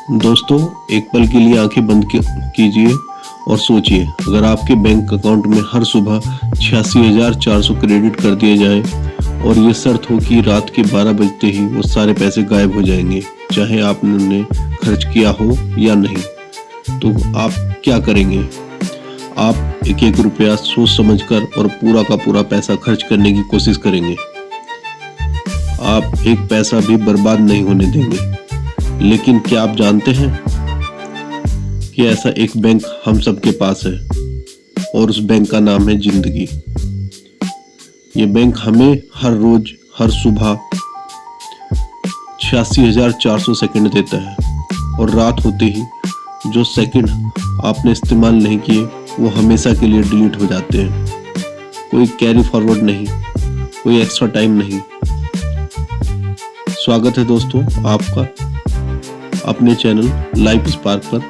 दोस्तों, एक पल के लिए आंखें बंद कीजिए और सोचिए, अगर आपके बैंक अकाउंट में हर सुबह 86,400 क्रेडिट कर दिए जाए और ये शर्त हो कि रात के 12 बजते ही वो सारे पैसे गायब हो जाएंगे, चाहे आपने उन्हें खर्च किया हो या नहीं, तो आप क्या करेंगे? आप एक एक रुपया सोच समझकर और पूरा का पूरा पैसा खर्च करने की कोशिश करेंगे। आप एक पैसा भी बर्बाद नहीं होने देंगे। लेकिन क्या आप जानते हैं कि ऐसा एक बैंक हम सबके पास है और उस बैंक का नाम है जिंदगी। ये बैंक हमें हर रोज हर सुबह 86,400 सेकंड देता है और रात होते ही जो सेकंड आपने इस्तेमाल नहीं किए वो हमेशा के लिए डिलीट हो जाते हैं। कोई कैरी फॉरवर्ड नहीं, कोई एक्स्ट्रा टाइम नहीं। स्वागत है दोस्तों आपका अपने चैनल लाइफ स्पार्क पर।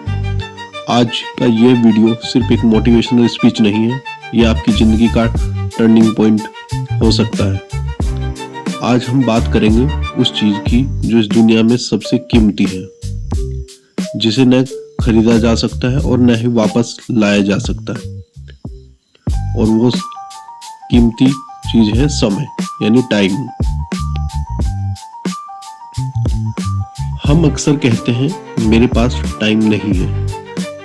आज का ये वीडियो सिर्फ एक मोटिवेशनल स्पीच नहीं है, ये आपकी ज़िंदगी का टर्निंग पॉइंट हो सकता है। आज हम बात करेंगे उस चीज़ की जो इस दुनिया में सबसे कीमती है, जिसे न खरीदा जा सकता है और न ही वापस लाया जा सकता है, और वो कीमती चीज़ है समय, यानी टाइम। हम अक्सर कहते हैं मेरे पास टाइम नहीं है,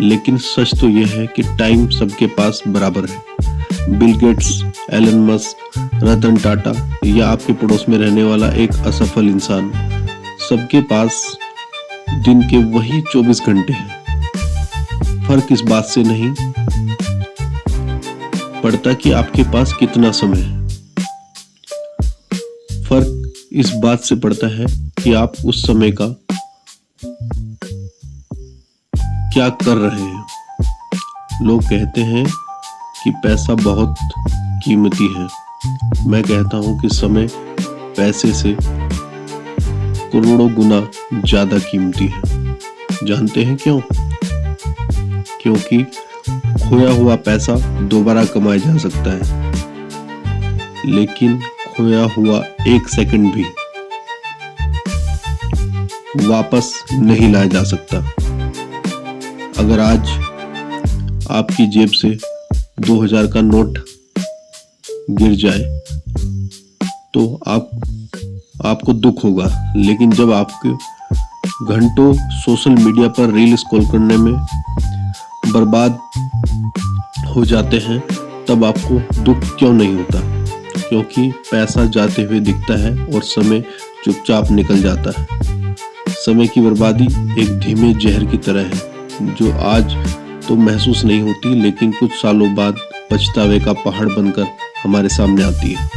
लेकिन सच तो यह है कि टाइम सबके पास बराबर है। Bill Gates, Elon Musk, Ratan Tata या आपके पड़ोस में रहने वाला एक असफल इंसान, सबके पास दिन के वही 24 घंटे हैं। फर्क इस बात से नहीं पड़ता कि आपके पास कितना समय है, फर्क इस बात से पड़ता है कि आप उस समय का क्या कर रहे हैं। लोग कहते हैं कि पैसा बहुत कीमती है। मैं कहता हूं कि समय पैसे से करोड़ों गुना ज्यादा कीमती है। जानते हैं क्यों? क्योंकि खोया हुआ पैसा दोबारा कमाया जा सकता है, लेकिन खोया हुआ एक सेकंड भी वापस नहीं लाया जा सकता। अगर आज आपकी जेब से 2000 का नोट गिर जाए तो आपको दुख होगा, लेकिन जब आपके घंटों सोशल मीडिया पर रील स्क्रॉल करने में बर्बाद हो जाते हैं, तब आपको दुख क्यों नहीं होता? क्योंकि पैसा जाते हुए दिखता है और समय चुपचाप निकल जाता है। समय की बर्बादी एक धीमे जहर की तरह है, जो आज तो महसूस नहीं होती, लेकिन कुछ सालों बाद पछतावे का पहाड़ बनकर हमारे सामने आती है।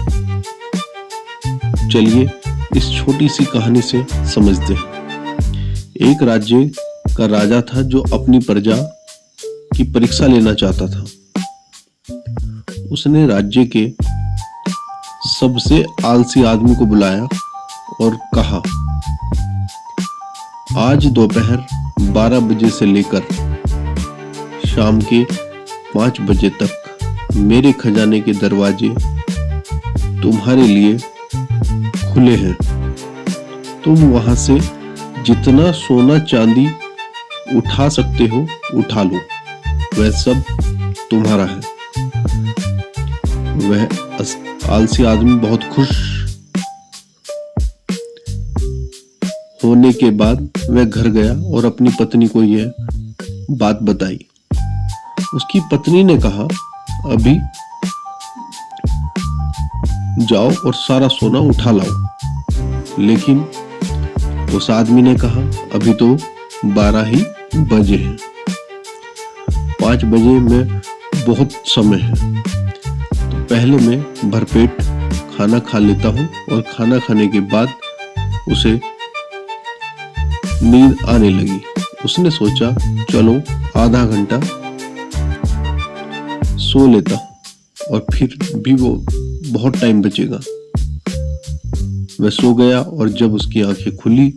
चलिए इस छोटी सी कहानी से समझते हैं। एक राज्य का राजा था जो अपनी प्रजा की परीक्षा लेना चाहता था। उसने राज्य के सबसे आलसी आदमी को बुलाया और कहा, आज दोपहर 12 बजे से लेकर शाम के 5 बजे तक मेरे खजाने के दरवाजे तुम्हारे लिए खुले हैं। तुम वहां से जितना सोना चांदी उठा सकते हो उठा लो, वह सब तुम्हारा है। वह आलसी आदमी बहुत खुश होने के बाद वह घर गया और अपनी पत्नी को यह बात बताई। उसकी पत्नी ने कहा, अभी जाओ और सारा सोना उठा लाओ। लेकिन उस आदमी ने कहा, अभी तो 12 ही बजे हैं, 5 बजे में बहुत समय है, तो पहले मैं भरपेट खाना खा लेता हूँ और खाना खाने के बाद उसे नींद आने लगी। उसने सोचा, चलो आधा घंटा सो लेता हूं और फिर भी वो बहुत टाइम बचेगा। वह सो गया और जब उसकी आंखें खुली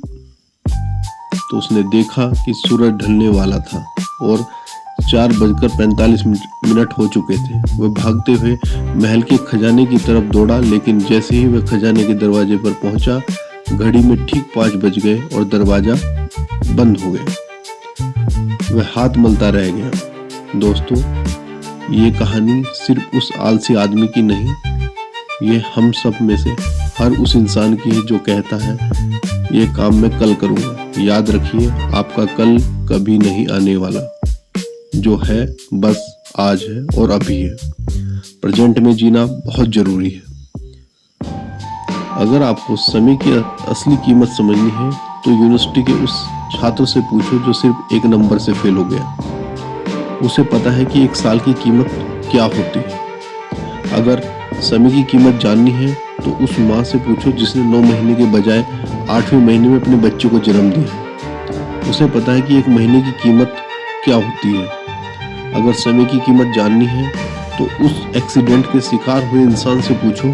तो उसने देखा कि सूरज ढलने वाला था और 4:45 हो चुके थे। वह भागते हुए महल के खजाने की तरफ दौड़ा, लेकिन जैसे ही वह खजाने के दरवाजे पर पहुंचा, घड़ी में ठीक 5 बज गए और दरवाजा बंद हो गया। वह हाथ मलता रह गया। दोस्तों, ये कहानी सिर्फ उस आलसी आदमी की नहीं, ये हम सब में से हर उस इंसान की है जो कहता है ये काम मैं कल करूँगा। याद रखिए, आपका कल कभी नहीं आने वाला, जो है बस आज है और अभी है। प्रेजेंट में जीना बहुत जरूरी है। अगर आपको समय की असली कीमत समझनी है तो यूनिवर्सिटी के उस छात्र से पूछो जो सिर्फ एक नंबर से फेल हो गया। उसे पता है कि एक साल की कीमत क्या होती है। अगर समय की कीमत जाननी है तो उस माँ से पूछो जिसने 9 महीने के बजाय 8वें महीने में अपने बच्चे को जन्म दिया। उसे पता है कि एक महीने की कीमत क्या होती है। अगर समय की कीमत जाननी है तो उस एक्सीडेंट के शिकार हुए इंसान से पूछो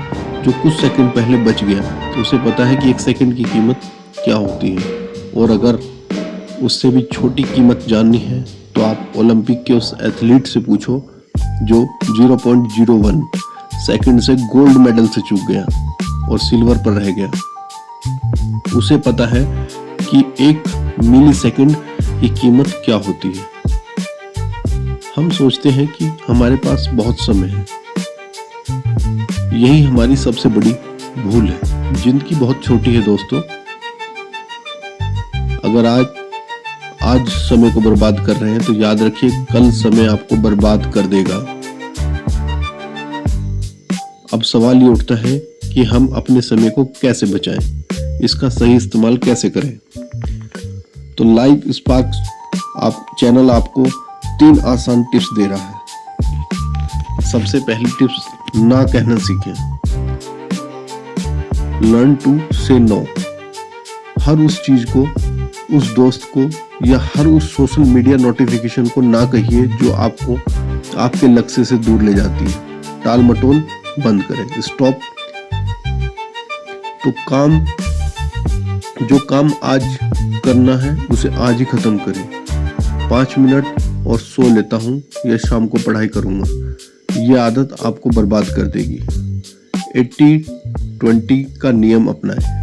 जो कुछ सेकंड पहले बच गया। तो उसे पता है कि एक सेकंड की कीमत क्या होती है। और अगर उससे भी छोटी कीमत जाननी है तो आप ओलंपिक के उस एथलीट से पूछो जो 0.01 सेकंड से गोल्ड मेडल से चूक गया और सिल्वर पर रह गया। उसे पता है कि 1 मिली सेकंड की कीमत क्या होती है। हम सोचते हैं कि हमारे पास बहुत समय है। यही हमारी सबसे बड़ी भूल है। जिंदगी बहुत छोटी है दोस्तों। अगर आज समय को बर्बाद कर रहे हैं तो याद रखिए कल समय आपको बर्बाद कर देगा। अब सवाल ये उठता है कि हम अपने समय को कैसे बचाएं, इसका सही इस्तेमाल कैसे करें। तो लाइव स्पार्क चैनल आपको 3 आसान टिप्स दे रहा है। सबसे पहली टिप्स, ना कहना सीखें। लर्न टू से नो। हर उस चीज को, उस दोस्त को या हर उस सोशल मीडिया नोटिफिकेशन को ना कहिए जो आपको आपके लक्ष्य से दूर ले जाती है। टाल मटोल बंद करें। स्टॉप। तो जो काम आज करना है उसे आज ही खत्म करें। 5 मिनट और सो लेता हूं या शाम को पढ़ाई करूंगा, यह आदत आपको बर्बाद कर देगी। 80-20 का नियम अपनाएं।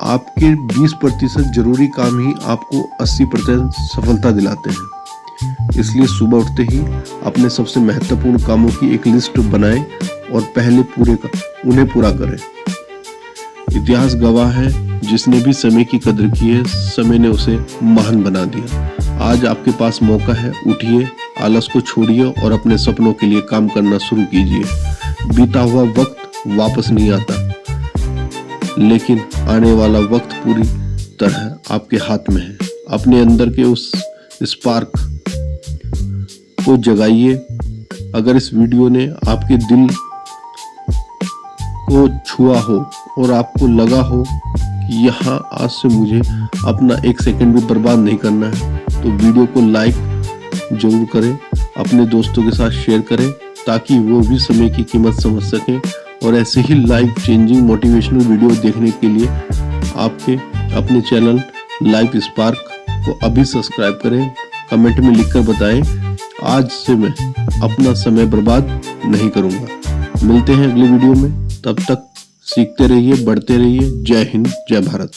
आपके 20% जरूरी काम ही आपको 80% सफलता दिलाते हैं। इसलिए सुबह उठते ही अपने सबसे महत्वपूर्ण कामों की एक लिस्ट बनाएं और पहले उन्हें पूरा करें। इतिहास गवाह है, जिसने भी समय की कदर की है, समय ने उसे महान बना दिया। आज आपके पास मौका है, उठिए, आलस को छोड़िए और अपने सपनों के लिए काम करना शुरू कीजिए। बीता हुआ वक्त वापस नहीं आता, लेकिन आने वाला वक्त पूरी तरह आपके हाथ में है। अपने अंदर के उस स्पार्क को जगाइए। अगर इस वीडियो ने आपके दिल को छुआ हो और आपको लगा हो कि यहाँ आज से मुझे अपना 1 सेकंड भी बर्बाद नहीं करना है, तो वीडियो को लाइक जरूर करें, अपने दोस्तों के साथ शेयर करें ताकि वो भी समय की कीमत समझ सकें। और ऐसे ही लाइफ चेंजिंग मोटिवेशनल वीडियो देखने के लिए आपके अपने चैनल लाइफ स्पार्क को अभी सब्सक्राइब करें। कमेंट में लिखकर बताएं, आज से मैं अपना समय बर्बाद नहीं करूंगा। मिलते हैं अगले वीडियो में, तब तक सीखते रहिए, बढ़ते रहिए। जय हिंद, जय भारत।